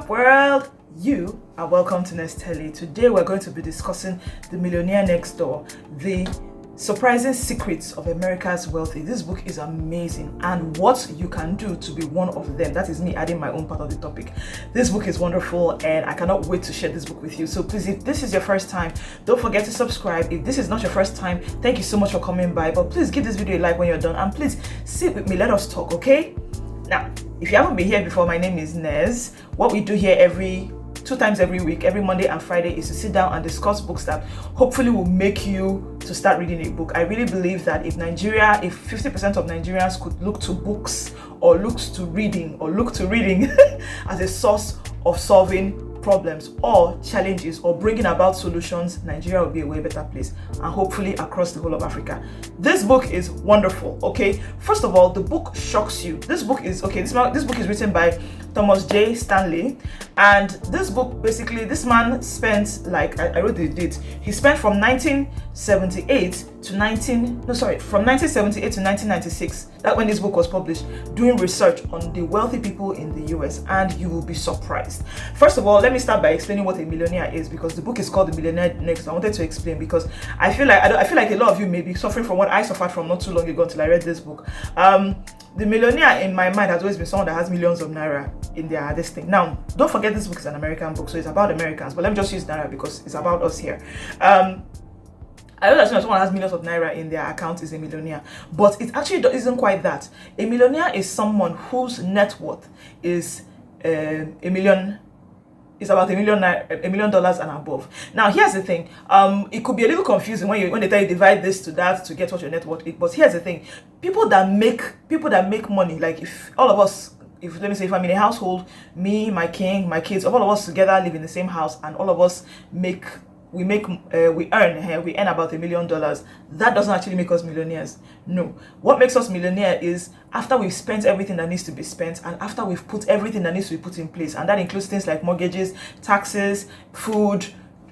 up, world? You are welcome to Next Telly. Today we're going to be discussing The Millionaire Next Door, the surprising secrets of America's wealthy. This book is amazing, and what you can do to be one of them. That is me adding my own part of the topic. This book is wonderful, and I cannot wait to share this book with you. So please, if this is your first time, don't forget to subscribe. If this is not your first time, thank you so much for coming by, but please give this video a like when you're done, and please sit with me, let us talk, okay? Now, if you haven't been here before, my name is Nez. What we do here two times every week, every Monday and Friday, is to sit down and discuss books that hopefully will make you to start reading a book. I really believe that if 50% of Nigerians could look to books or look to reading as a source of solving problems or challenges or bringing about solutions, Nigeria will be a way better place, and hopefully across the whole of Africa. This book is wonderful, okay? First of all, the book shocks you. This book is written by Thomas J. Stanley, and this book, basically, this man spent, like, I wrote the date, he spent from 1978 to 1996, that when this book was published, doing research on the wealthy people in the US, and you will be surprised. First of all, let me start by explaining what a millionaire is, because the book is called The Millionaire Next Door. I wanted to explain because I feel like a lot of you may be suffering from what I suffered from not too long ago until I read this book. The millionaire in my mind has always been someone that has millions of naira in their this thing. Now, don't forget this book is an American book, so it's about Americans, but let me just use naira because it's about us here. I know that someone has millions of naira in their account is a millionaire, but it actually isn't quite that. A millionaire is someone whose net worth is about $1 million and above. Now, here's the thing. It could be a little confusing when they tell you divide this to that to get what your net worth is. But here's the thing: people that make money, like if all of us, let me say, if I'm in a household, me, my king, my kids, all of us together live in the same house, and all of us we earn about $1 million. That doesn't actually make us millionaires. No. What makes us millionaire is after we've spent everything that needs to be spent, and after we've put everything that needs to be put in place, and that includes things like mortgages, taxes, food,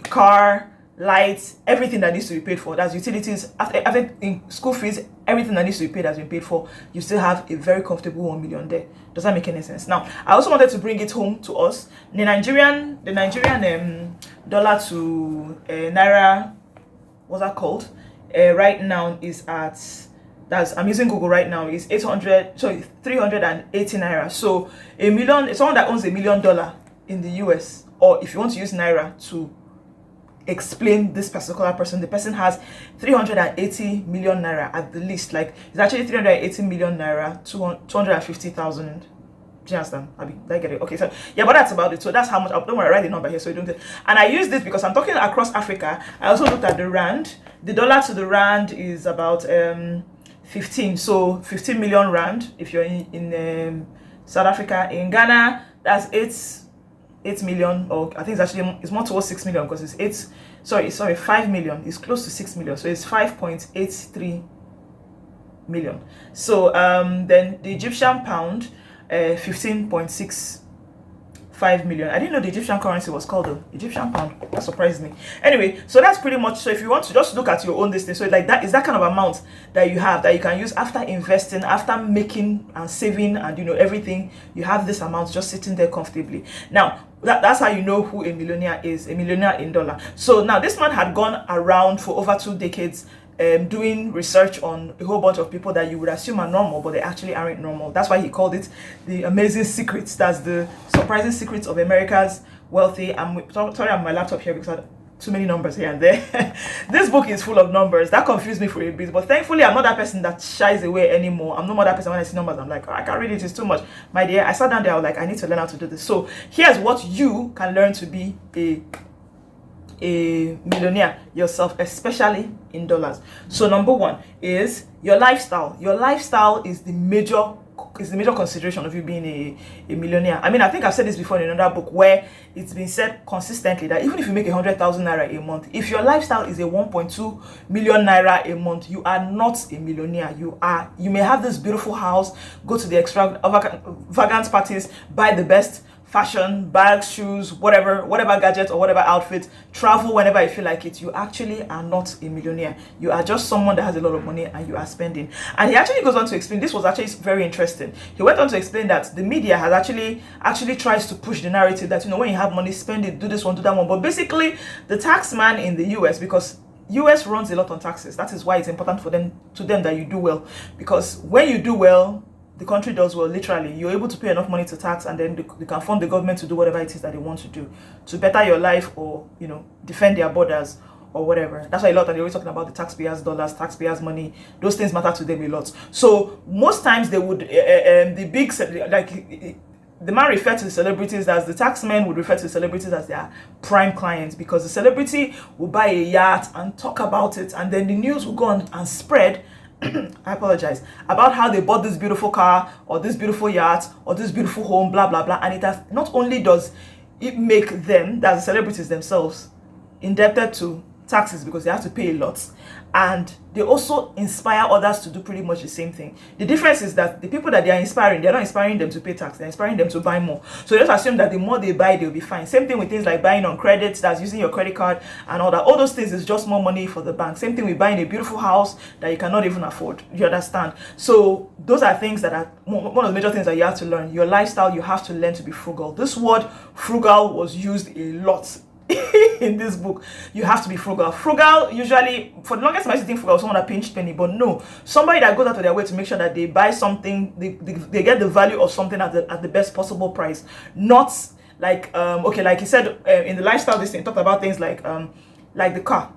car, lights, everything that needs to be paid for. That's utilities, after school fees, everything that needs to be paid has been paid for. You still have a very comfortable $1 million there. Does that make any sense? Now, I also wanted to bring it home to us. The Nigerian dollar to naira, what's that called? Right now is I'm using Google right now, is 380 naira. So someone that owns $1 million in the US, or if you want to use naira to explain this particular person, the person has 380 million naira at the least. Like, it's actually 380 million naira, 250,000. Do you understand? Did I get it? Okay, so yeah, but that's about it. So that's how much. Don't worry, I write the number here so you don't. And I use this because I'm talking across Africa. I also looked at the rand. The dollar to the rand is about 15. So 15 million rand if you're in South Africa. In Ghana, that's 8 million, or I think it's more towards 6 million, because it's 5 million. It's close to 6 million, so it's 5.83 million. So then the Egyptian pound, 15.65 million. I didn't know the Egyptian currency was called the Egyptian pound. That surprised me. Anyway, so that's pretty much. So if you want to just look at your own distance, so like that is that kind of amount that you have that you can use after investing, after making and saving, and everything. You have this amount just sitting there comfortably. Now, that's how you know who a millionaire is, a millionaire in dollar. So now this man had gone around for over 2 decades doing research on a whole bunch of people that you would assume are normal, but they actually aren't normal. That's why he called it the amazing secrets. That's the surprising secrets of America's wealthy. Sorry, I'm on my laptop here because I have too many numbers here and there. This book is full of numbers. That confused me for a bit, but thankfully I'm not that person that shies away anymore. I'm no more that person when I see numbers. I'm like, I can't read it, it's too much. My dear, I sat down there, I was like, I need to learn how to do this. So here's what you can learn to be a millionaire yourself, especially in dollars. So number one is your lifestyle. Your lifestyle is the major consideration of you being a millionaire. I mean, I think I've said this before in another book where it's been said consistently that even if you make 100,000 naira a month, if your lifestyle is a 1.2 million naira a month, you are not a millionaire. You may have this beautiful house, go to the extravagant parties, buy the best fashion, bags, shoes, whatever gadget or whatever outfit, travel whenever you feel like it, you actually are not a millionaire. You are just someone that has a lot of money and you are spending. And he actually goes on to explain, this was actually very interesting. He went on to explain that the media has actually tries to push the narrative that, when you have money, spend it, do this one, do that one. But basically, the tax man in the US, because US runs a lot on taxes, that is why it's important to them that you do well. Because when you do well, the country does well. Literally, you're able to pay enough money to tax, and then they can fund the government to do whatever it is that they want to do to better your life, or defend their borders or whatever. That's why a lot, and they're always talking about the taxpayers' dollars, taxpayers' money. Those things matter to them a lot. So most times they would the big, like, the man referred to the celebrities as, the taxmen would refer to the celebrities as their prime clients, because the celebrity will buy a yacht and talk about it, and then the news will go on and spread I apologize, about how they bought this beautiful car or this beautiful yacht or this beautiful home, blah blah blah. And it has, not only does it make them, that's the celebrities themselves, indebted to taxes because they have to pay a lot, and they also inspire others to do pretty much the same thing. The difference is that the people that they are inspiring, they're not inspiring them to pay tax, they're inspiring them to buy more. So just assume that the more they buy, they'll be fine. Same thing with things like buying on credit, that's using your credit card and all that. All those things is just more money for the bank. Same thing with buying a beautiful house that you cannot even afford. You understand? So those are things that are one of the major things that you have to learn. Your lifestyle, you have to learn to be frugal. This word frugal was used a lot in this book. You have to be frugal. Frugal, usually, for the longest time I used to think frugal was someone that pinched penny, but no, somebody that goes out of their way to make sure that they buy something, they get the value of something at the best possible price. Not like okay, like he said in the lifestyle, this thing talked about things like the car.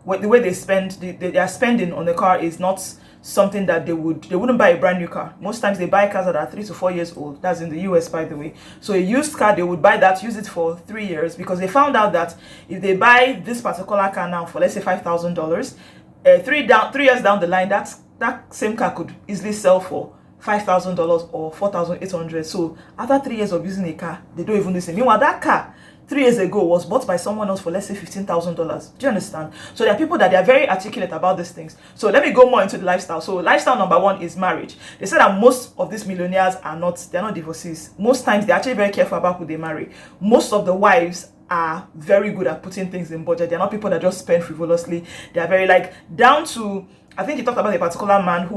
The way they spend, their spending on the car is not something that they wouldn't buy a brand new car. Most times they buy cars that are 3 to 4 years old. That's in the US, by the way. So a used car, they would buy that, use it for 3 years, because they found out that if they buy this particular car now for, let's say, $5,000, 3 years down the line, that same car could easily sell for $5,000 or $4,800. So after 3 years of using a car, they don't even listen. Meanwhile, that car 3 years ago was bought by someone else for, let's say, $15,000. Do you understand? So there are people that they are very articulate about these things. So let me go more into the lifestyle. So lifestyle number 1 is marriage. They said that most of these millionaires they're not divorcees. Most times they're actually very careful about who they marry. Most of the wives are very good at putting things in budget. They're not people that just spend frivolously. They are very, like, down to, I think he talked about a particular man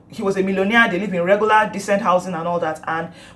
he was a millionaire. They live in regular, decent housing and all that.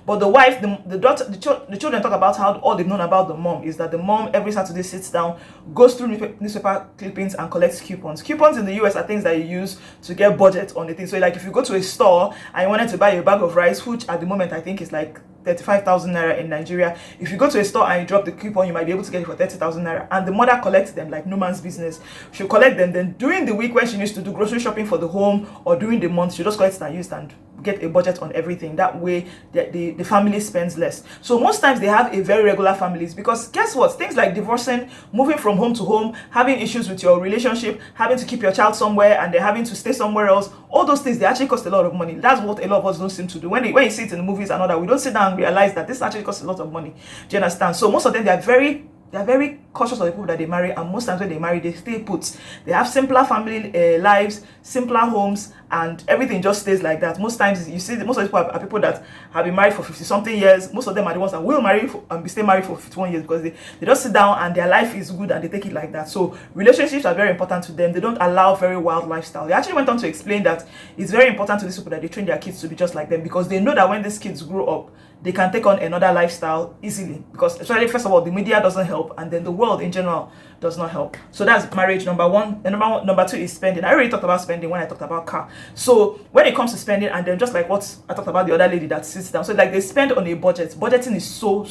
But the wife, the daughter, the children talk about how all they've known about the mom is that the mom every Saturday sits down, goes through newspaper clippings and collects coupons. Coupons in the US are things that you use to get budget on the thing. So like if you go to a store and you wanted to buy a bag of rice, which at the moment I think is like 35,000 naira in Nigeria. If you go to a store and you drop the coupon, you might be able to get it for 30,000 naira. And the mother collects them like no man's business. She'll collect them. Then during the week when she needs to do grocery shopping for the home, or during the month, she'll just collect it and use it and get a budget on everything. That way the family spends less. So most times they have a very regular families, because guess what? Things like divorcing, moving from home to home, having issues with your relationship, having to keep your child somewhere and then having to stay somewhere else, all those things, they actually cost a lot of money. That's what a lot of us don't seem to do. When you see it in the movies and all that, we don't sit down and realize that this actually costs a lot of money. Do you understand? So most of them, they're very cautious of the people that they marry, and most times when they marry, they stay put. They have simpler family lives, simpler homes, and everything just stays like that. Most times you see most of the people are people that have been married for 50-something years. Most of them are the ones that will marry and stay married for 51 years, because they just sit down and their life is good and they take it like that. So relationships are very important to them. They don't allow very wild lifestyle. They actually went on to explain that it's very important to these people that they train their kids to be just like them, because they know that when these kids grow up, they can take on another lifestyle easily, because especially, first of all, the media doesn't help, and then the world in general does not help. So that's marriage, number 1. And number 2 is spending. I already talked about spending when I talked about car. So when it comes to spending, and then just like what I talked about the other lady that sits down, so like they spend on a budget. Budgeting is so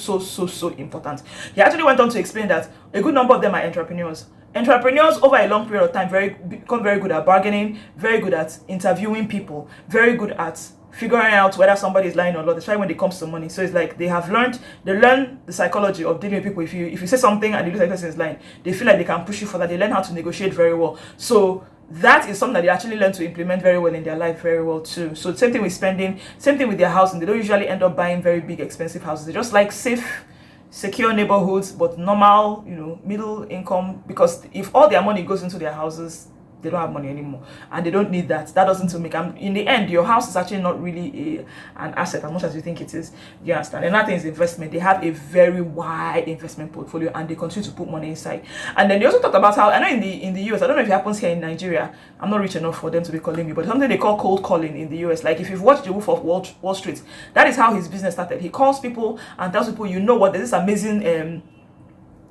important. He actually went on to explain that a good number of them are entrepreneurs. Entrepreneurs over a long period of time become very good at bargaining, very good at interviewing people, very good at figuring out whether somebody is lying or not, especially when it comes to money. So it's like they learn the psychology of dealing with people. If you say something and you look like the person is lying, they feel like they can push you for that. They learn how to negotiate very well. So that is something that they actually learn to implement very well in their life very well too. So same thing with spending, same thing with their housing. They don't usually end up buying very big expensive houses. They just like safe, secure neighborhoods, but normal, middle income, because if all their money goes into their houses, they don't have money anymore, and they don't need that. That doesn't make in the end, your house is actually not really an asset as much as you think it is. You understand? Another thing is investment. They have a very wide investment portfolio, and they continue to put money inside. And then they also talked about how, I know in the US, I don't know if it happens here in Nigeria, I'm not rich enough for them to be calling me, but something they call cold calling in the US. Like if you've watched The Wolf of Wall Street, that is how his business started. He calls people and tells people, you know what, there's this amazing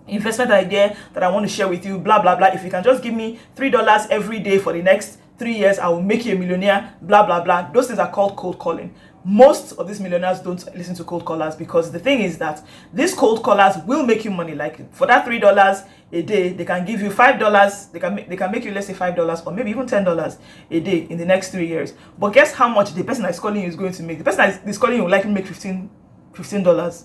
investment idea that I want to share with you, blah blah blah. If you can just give me $3 every day for the next 3 years, I will make you a millionaire, blah blah blah. Those things are called cold calling. Most of these millionaires don't listen to cold callers, because the thing is that these cold callers will make you money. Like for that $3 a day, they can give you $5. They can make you, let's say, $5 or maybe even $10 a day in the next 3 years. But guess how much the person that is calling you is going to make? The person that is calling you will likely make $15.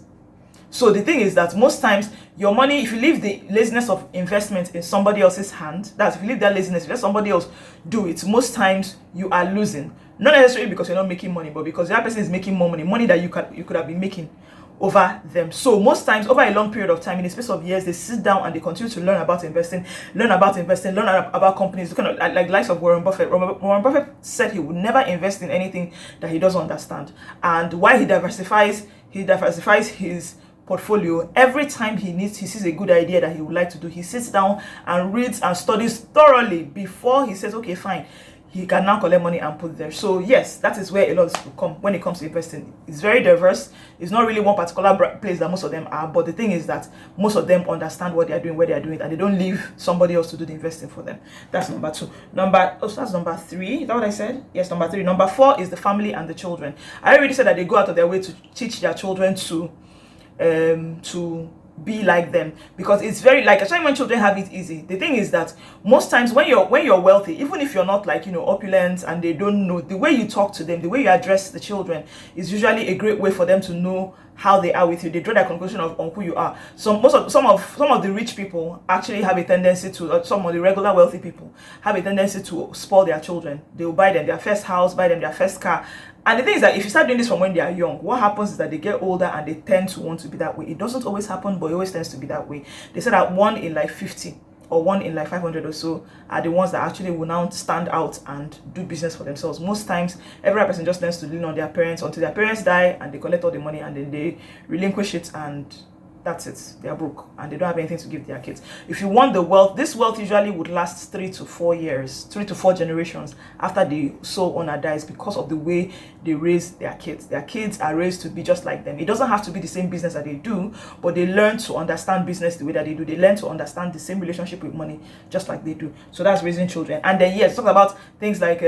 So the thing is that most times your money, if you leave the laziness of investment in somebody else's hand, that's if you leave that laziness, if let somebody else do it, most times you are losing. Not necessarily because you're not making money, but because the other person is making more money that you could have been making over them. So most times over a long period of time, in the space of years, they sit down and they continue to learn about investing, learn about companies, kind of like the likes of Warren Buffett. Warren Buffett said he would never invest in anything that he doesn't understand. And why he diversifies his portfolio. Every time he sees a good idea that he would like to do, he sits down and reads and studies thoroughly before he says, okay, fine, he can now collect money and put there. So yes, that is where a lot of people come when it comes to investing. It's very diverse. It's not really one particular place that most of them are, but the thing is that most of them understand what they are doing, where they are doing it, and they don't leave somebody else to do the investing for them. That's number 2. That's number 3. Is that what I said? Yes, number 3. Number 4 is the family and the children. I already said that they go out of their way to teach their children to be like them, because it's very, like, especially when children have it easy. The thing is that most times when you're wealthy, even if you're not like, opulent, and they don't know, the way you talk to them, the way you address the children is usually a great way for them to know how they are with you. They draw their conclusion on who you are. So some of the rich people actually have a tendency to, some of the regular wealthy people have a tendency to spoil their children. They will buy them their first house, buy them their first car. And the thing is that if you start doing this from when they are young, what happens is that they get older and they tend to want to be that way. It doesn't always happen, but it always tends to be that way. They said that 1 in like 50 or 1 in like 500 or so are the ones that actually will now stand out and do business for themselves. Most times, every person just learns to lean on their parents until their parents die and they collect all the money and then they relinquish it, and that's it. They are broke and they don't have anything to give their kids. If you want the wealth, this wealth usually would last 3 to 4 years, 3 to 4 generations after the sole owner dies, because of the way they raise their kids. Their kids are raised to be just like them. It doesn't have to be the same business that they do, but they learn to understand business the way that they do. They learn to understand the same relationship with money just like they do. So that's raising children. And then yes, talk about things like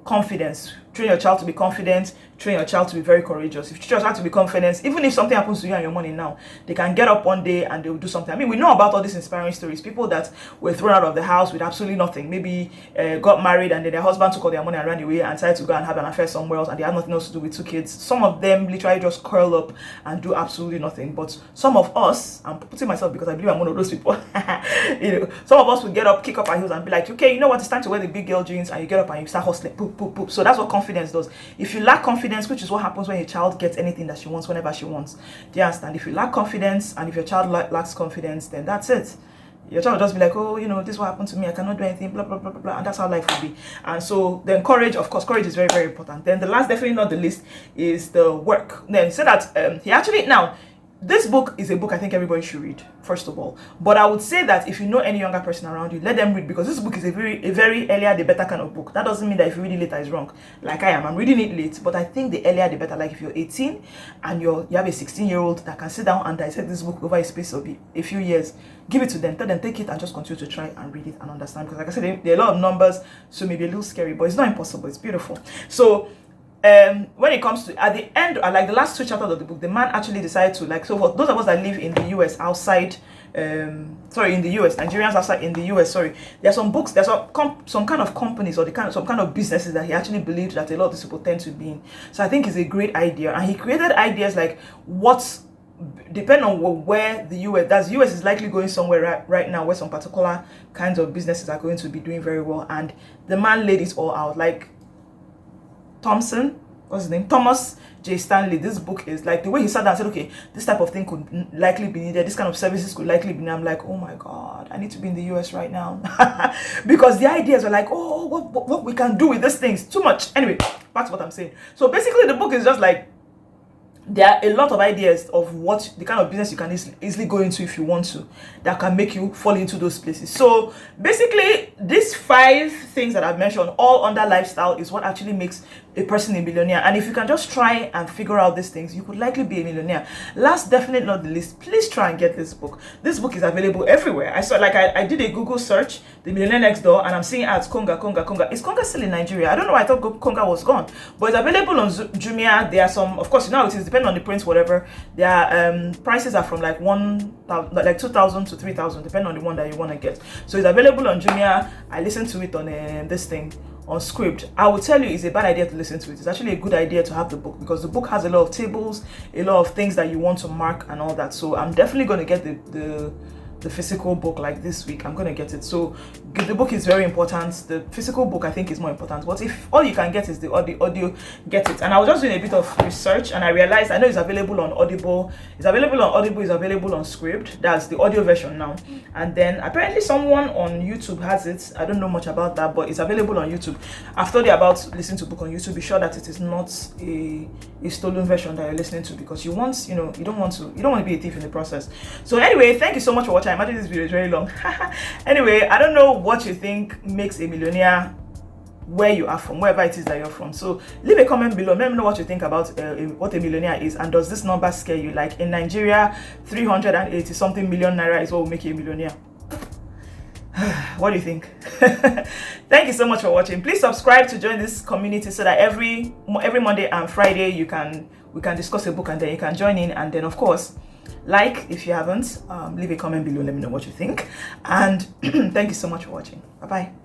confidence. Train your child to be confident. Train your child to be very courageous. If you teach your child to be confident, even if something happens to you and your money now, they can get up one day and they will do something. I mean, we know about all these inspiring stories. People that were thrown out of the house with absolutely nothing. Maybe got married and then their husband took all their money and ran away and decided to go and have an affair somewhere else, and they had nothing else to do with 2 kids. Some of them literally just curl up and do absolutely nothing. But some of us, I'm putting myself because I believe I'm one of those people, some of us will get up, kick up our heels and be like, okay, you know what, it's time to wear the big girl jeans, and you get up and you start hustling. Poop, poop, poop. So that's what confidence does. If you lack confidence, which is what happens when a child gets anything that she wants whenever she wants, do you understand? If you lack confidence, and if your child lacks confidence, then that's it. Your child will just be like, oh, this is what happened to me, I cannot do anything, blah blah blah blah blah, and that's how life will be. And so then courage, of course, courage is very, very important. Then the last, definitely not the least, is the work. Then he said that he actually, now this book is a book I think everybody should read, first of all. But I would say that if you know any younger person around you, let them read, because this book is a very earlier the better kind of book. That doesn't mean that if you read it later it's wrong. Like I am, I'm reading it late, but I think the earlier the better. Like if you're 18 and you have a 16-year-old that can sit down and dissect this book over a space of a few years, give it to them, tell them take it and just continue to try and read it and understand. Because like I said, there are a lot of numbers, so maybe a little scary, but it's not impossible. It's beautiful. So when it comes to, at the end, like the last 2 chapters of the book, the man actually decided to, like, so for those of us that live in the US outside, in the US, Nigerians outside in the US, there's some books, there's some kind of companies or some kind of businesses that he actually believed that a lot of these people tend to be in. So I think it's a great idea, and he created ideas like depending on where the US is likely going somewhere right now where some particular kinds of businesses are going to be doing very well, and the man laid it all out. Like Thompson, what's his name, Thomas J. Stanley. This book is like, the way he sat down and said, okay, this type of thing could likely be needed, this kind of services could likely be needed. I'm like, oh my God, I need to be in the US right now. Because the ideas are like, oh, what we can do with these things, too much. Anyway, back to what I'm saying. So basically the book is just like, there are a lot of ideas of what the kind of business you can easily go into if you want to, that can make you fall into those places. So basically, these 5 things that I've mentioned, all under lifestyle, is what actually makes a person a millionaire. And if you can just try and figure out these things, you could likely be a millionaire. Last, definitely not the least, please try and get this book. This book is available everywhere. I saw, like, I did a Google search, The Millionaire Next Door, and I'm seeing ads, Konga. Is Konga still in Nigeria? I don't know. I thought Konga was gone, but it's available on Jumia. There are some, of course, you know, it is depending on the print, whatever. Their prices are from like 2,000 to 3,000, depending on the one that you want to get. So it's available on Jumia. I listened to it on this thing, on Script. I will tell you, it's a bad idea to listen to it. It's actually a good idea to have the book, because the book has a lot of tables, a lot of things that you want to mark and all that. So I'm definitely going to get the physical book. Like this week I'm going to get it. So the book is very important. The physical book, I think, is more important. But if all you can get is the audio, get it. And I was just doing a bit of research, and I realized, I know it's available on Audible, it's available on Script. That's the audio version now. And then apparently someone on YouTube has it. I don't know much about that, but it's available on YouTube. I've told you about listening to book on YouTube. Be sure that it is not a stolen version that you're listening to, because you want, you don't want to be a thief in the process. So anyway, thank you so much for watching. I imagine this video is very long. Anyway, I don't know what you think makes a millionaire where you are from, wherever it is that you're from. So leave a comment below. Let me know what you think about what a millionaire is, and does this number scare you? Like in Nigeria, 380 something million naira is what will make you a millionaire. What do you think? Thank you so much for watching. Please subscribe to join this community, so that every Monday and Friday we can discuss a book, and then you can join in. And then, of course, like if you haven't, leave a comment below. Let me know what you think. And thank you so much for watching. Bye bye.